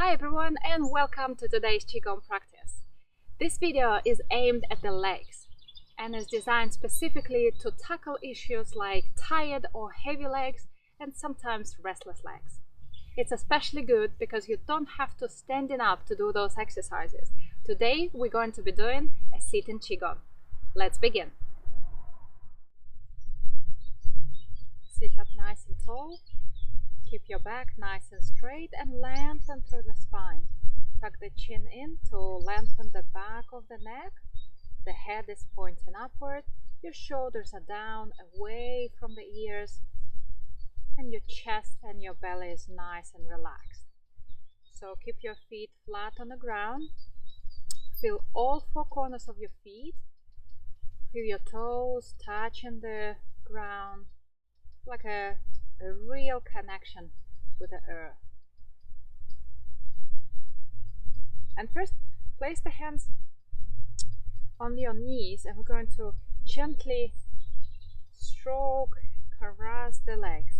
Hi everyone and welcome to today's Qigong practice. This video is aimed at the legs and is designed specifically to tackle issues like tired or heavy legs and sometimes restless legs. It's especially good because you don't have to standing up to do those exercises. Today we're going to be doing a sitting Qigong. Let's begin. Sit up nice and tall. Keep your back nice and straight and lengthen through the spine. Tuck the chin in to lengthen the back of the neck. The head is pointing upward. Your shoulders are down, away from the ears. And your chest and your belly is nice and relaxed. So keep your feet flat on the ground. Feel all four corners of your feet. Feel your toes touching the ground like a real connection with the earth. And first, place the hands on your knees and we're going to gently stroke, caress the legs.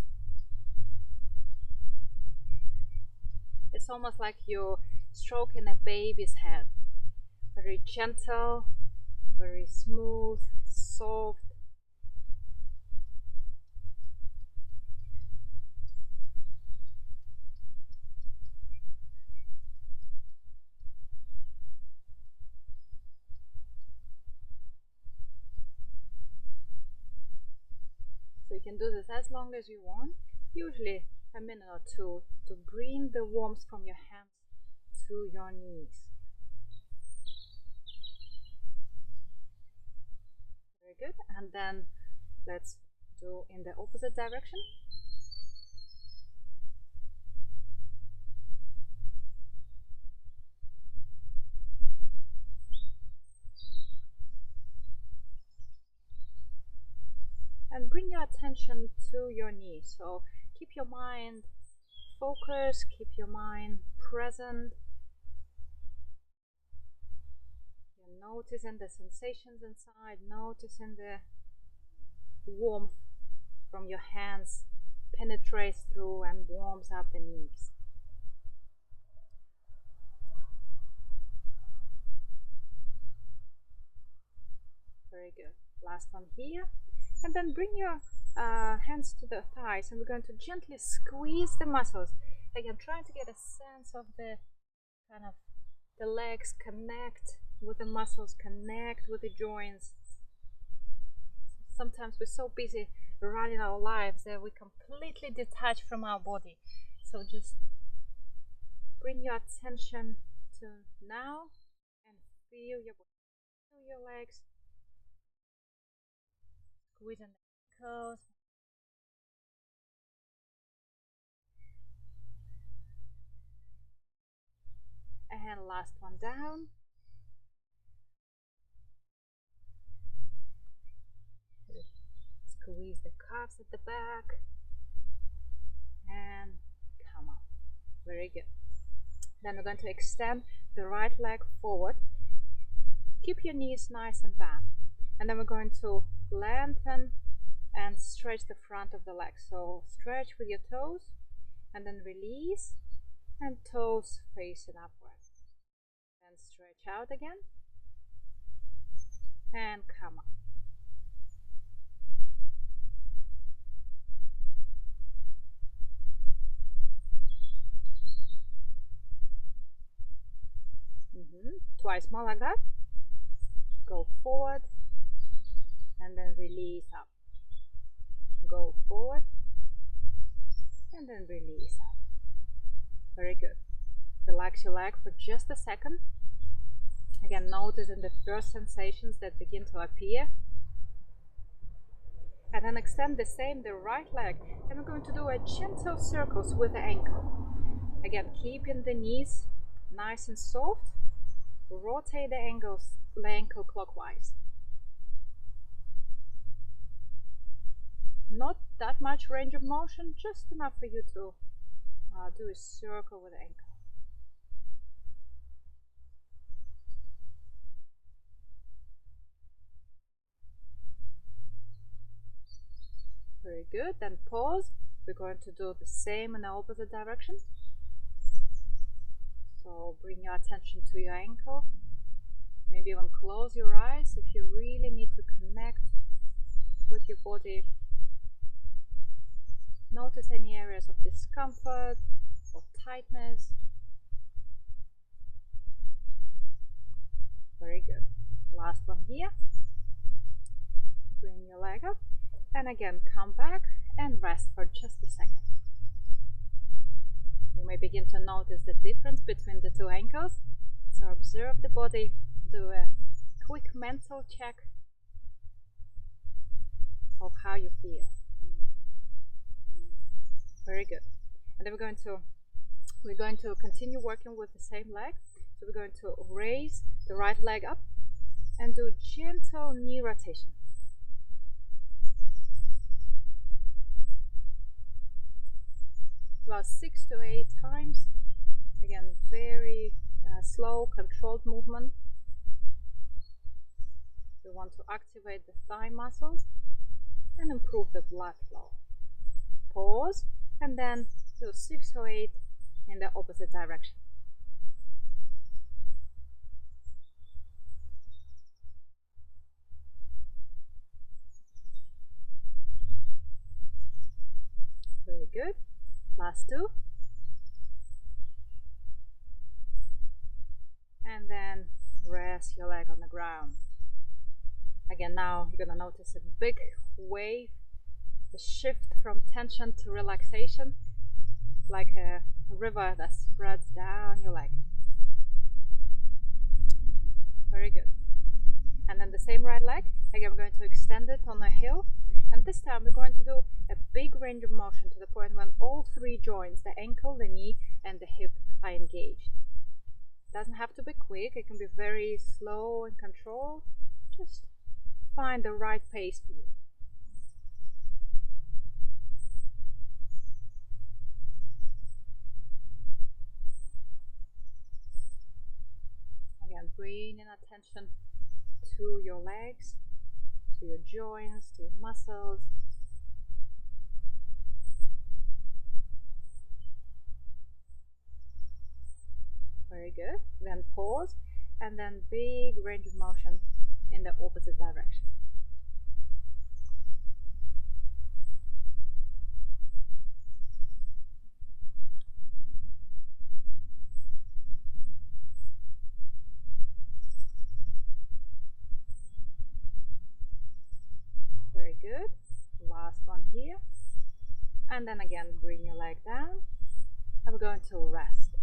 It's almost like you're stroking a baby's head. Very gentle, very smooth, soft. So you can do this as long as you want, usually a minute or two, to bring the warmth from your hands to your knees. Very good. And then let's do in the opposite direction. And bring your attention to your knees. So keep your mind focused, keep your mind present. You're noticing the sensations inside, noticing the warmth from your hands penetrates through and warms up the knees. Very good. Last one here. And then bring your hands to the thighs and we're going to gently squeeze the muscles. Again, trying to get a sense of the kind of the legs connect with the muscles, connect with the joints. Sometimes we're so busy running our lives that we completely detach from our body. So just bring your attention to now and feel your body, feel your legs. Squeezing the ankles. And last one down. Squeeze the calves at the back. And come up. Very good. Then we're going to extend the right leg forward. Keep your knees nice and bent. And then we're going to lengthen and stretch the front of the leg. So stretch with your toes and then release and toes facing upward. Then stretch out again and come up. Twice more like that. Go forward and then release up. Go forward and then release up. Very good. Relax your leg for just a second. Again, noticing the first sensations that begin to appear. And then extend the same, the right leg. And we're going to do a gentle circles with the ankle. Again, keeping the knees nice and soft. Rotate the ankle clockwise. Not that much range of motion, just enough for you to do a circle with the ankle. Very good. Then pause. We're going to do the same in the opposite direction. So bring your attention to your ankle. Maybe even close your eyes if you really need to connect with your body. Notice any areas of discomfort or tightness. Very good. Last one here. Bring your leg up and again come back and rest for just a second. You may begin to notice the difference between the two ankles. So observe the body, do a quick mental check of how you feel. Very good. And then we're going to continue working with the same leg. So we're going to raise the right leg up and do gentle knee rotation. About 6 to 8 times. Again, very slow, controlled movement. We want to activate the thigh muscles and improve the blood flow. Pause and then do 6 or 8 in the opposite direction. Very good. Last 2. And then rest your leg on the ground. Again, now you're going to notice a big wave, a shift from tension to relaxation, like a river that spreads down your leg. Very good. And then the same right leg, again, I'm going to extend it on the heel. And this time we're going to do a big range of motion to the point when all 3 joints, the ankle, the knee, and the hip, are engaged. Doesn't have to be quick, it can be very slow and controlled. Just find the right pace for you. Again, bring in attention to your legs, to your joints, to your muscles. Very good. Then pause and then big range of motion in the opposite direction. Very good. Last one here. And then again, bring your leg down. And we're going to rest.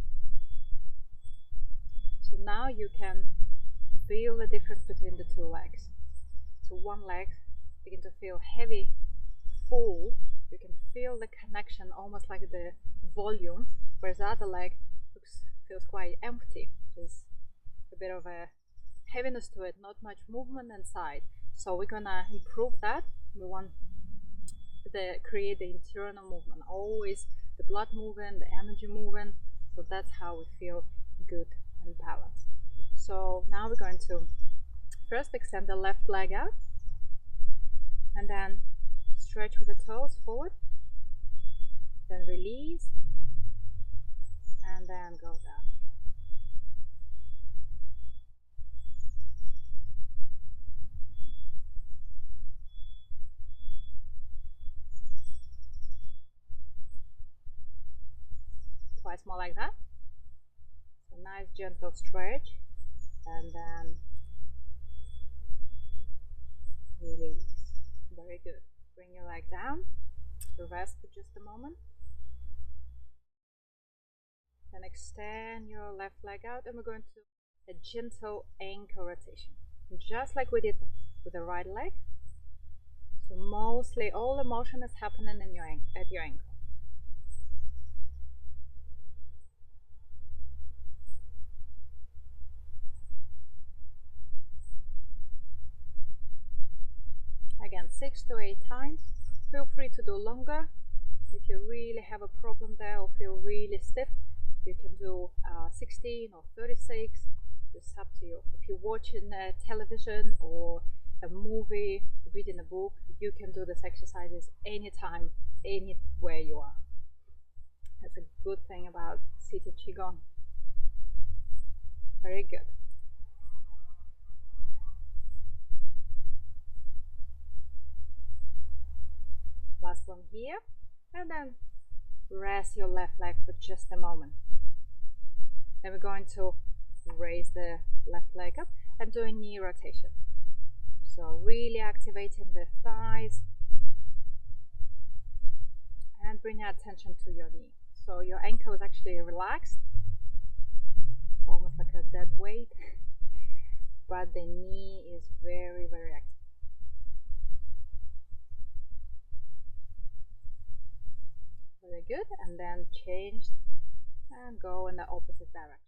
So now you can feel the difference between the 2 legs. So one leg begin to feel heavy, full. You can feel the connection, almost like the volume, whereas the other leg feels quite empty. There's a bit of a heaviness to it, not much movement inside. So we're gonna improve that. We want to create the internal movement, always the blood moving, the energy moving. So that's how we feel good and balanced. So now we're going to first extend the left leg out and then stretch with the toes forward, then release and then go down. Twice more like that. So nice gentle stretch and then release. Very good. Bring your leg down, rest for just a moment. Then extend your left leg out and we're going to do a gentle ankle rotation. Just like we did with the right leg. So mostly all the motion is happening in at your ankle. Again, 6 to 8 times. Feel free to do longer. If you really have a problem there or feel really stiff, you can do 16 or 36. It's up to you. If you're watching television or a movie, reading a book, you can do these exercises anytime, anywhere you are. That's a good thing about seated Qigong. Very good. Last one here, and then rest your left leg for just a moment. Then we're going to raise the left leg up and do a knee rotation. So really activating the thighs and bring your attention to your knee. So your ankle is actually relaxed, almost like a dead weight, but the knee is very, very active. Very good, and then change and go in the opposite direction.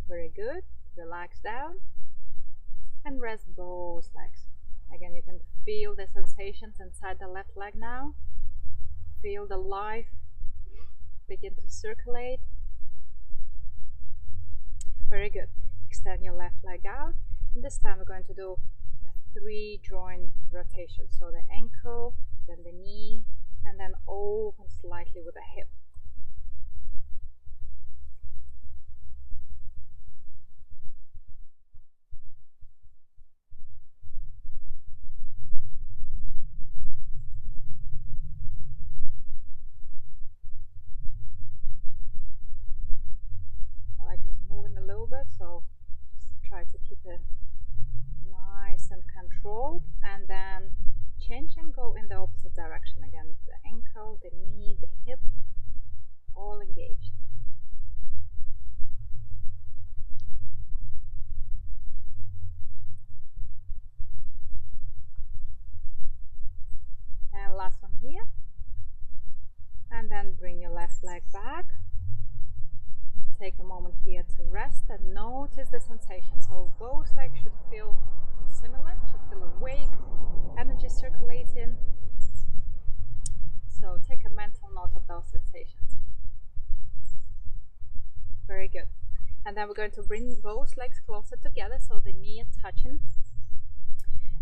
Very good. Relax down and rest both legs. Again, you can feel the sensations inside the left leg now. Feel the life begin to circulate. Very good. Extend your left leg out. And this time we're going to do a 3 joint rotation. So the ankle, then the knee, and then open slightly with the hip. So just try to keep it nice and controlled, and then change and go in the opposite direction again. The ankle, the knee, the hip, all engaged. And last one here, and then bring your left leg back. Take a moment here to rest and notice the sensation. So both legs should feel similar, should feel awake, energy circulating. So take a mental note of those sensations. Very good. And then we're going to bring both legs closer together, so the knee is touching.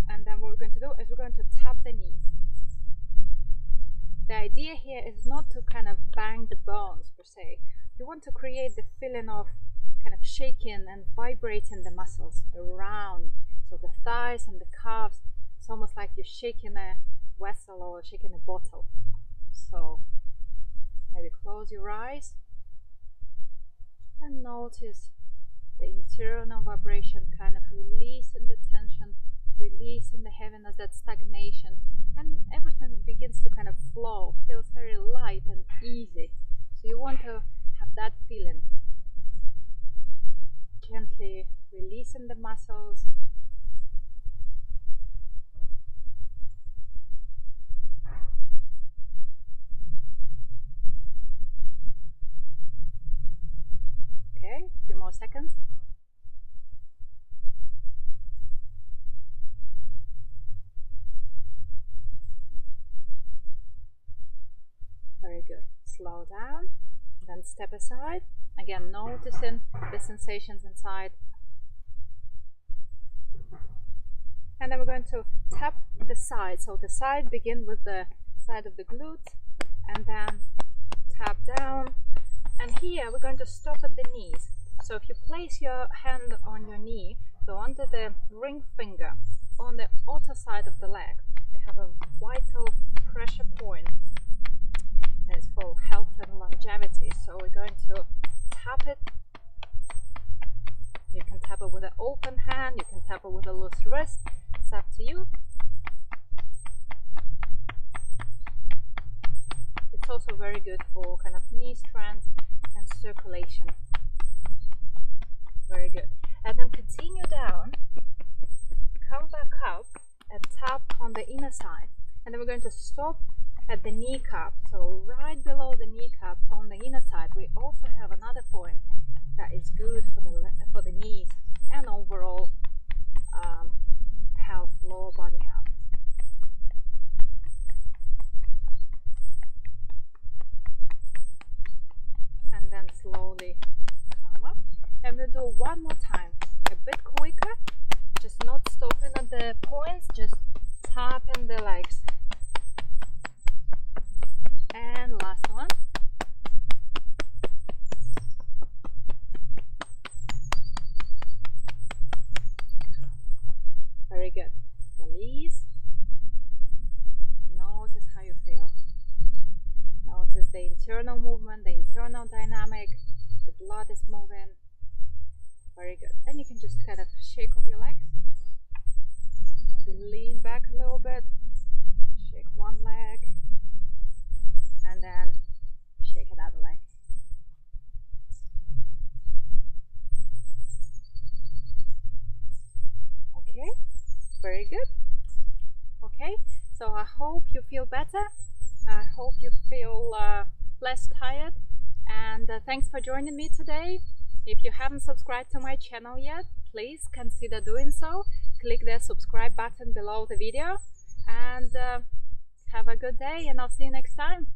And then what we're going to do is we're going to tap the knees. The idea here is not to kind of bang the bones per se. You want to create the feeling of kind of shaking and vibrating the muscles around. So the thighs and the calves, it's almost like you're shaking a vessel or shaking a bottle. So maybe close your eyes and notice the internal vibration, kind of releasing the tension, releasing the heaviness, that stagnation, and everything begins to kind of flow, feels very light and easy. So you want to have that feeling. Gently releasing the muscles. Okay, a few more seconds. Very good. Slow down, then step aside. Again, noticing the sensations inside. And then we're going to tap the side. So the side, begin with the side of the glutes, and then tap down. And here we're going to stop at the knees. So if you place your hand on your knee, so under the ring finger, on the outer side of the leg, we have a vital pressure point. And it's for health and longevity. So we're going to tap it. You can tap it with an open hand, you can tap it with a loose wrist. It's up to you. It's also very good for kind of knee strength and circulation. Very good. And then continue down, come back up and tap on the inner side. And then we're going to stop at the kneecap. So right below the kneecap on the inner side, we also have another point that is good for the knees and overall health, lower body health. And then slowly come up, and we'll do one more time, a bit quicker, just not stopping at the points, just tapping the legs. And last one. Very good. Release. Notice how you feel. Notice the internal movement, the internal dynamic. The blood is moving. Very good. And you can just kind of shake off your legs. Maybe lean back a little bit. Shake one leg. And then shake another leg. Okay, very good. Okay, so I hope you feel better. I hope you feel less tired. And thanks for joining me today. If you haven't subscribed to my channel yet, please consider doing so. Click the subscribe button below the video. And have a good day, and I'll see you next time.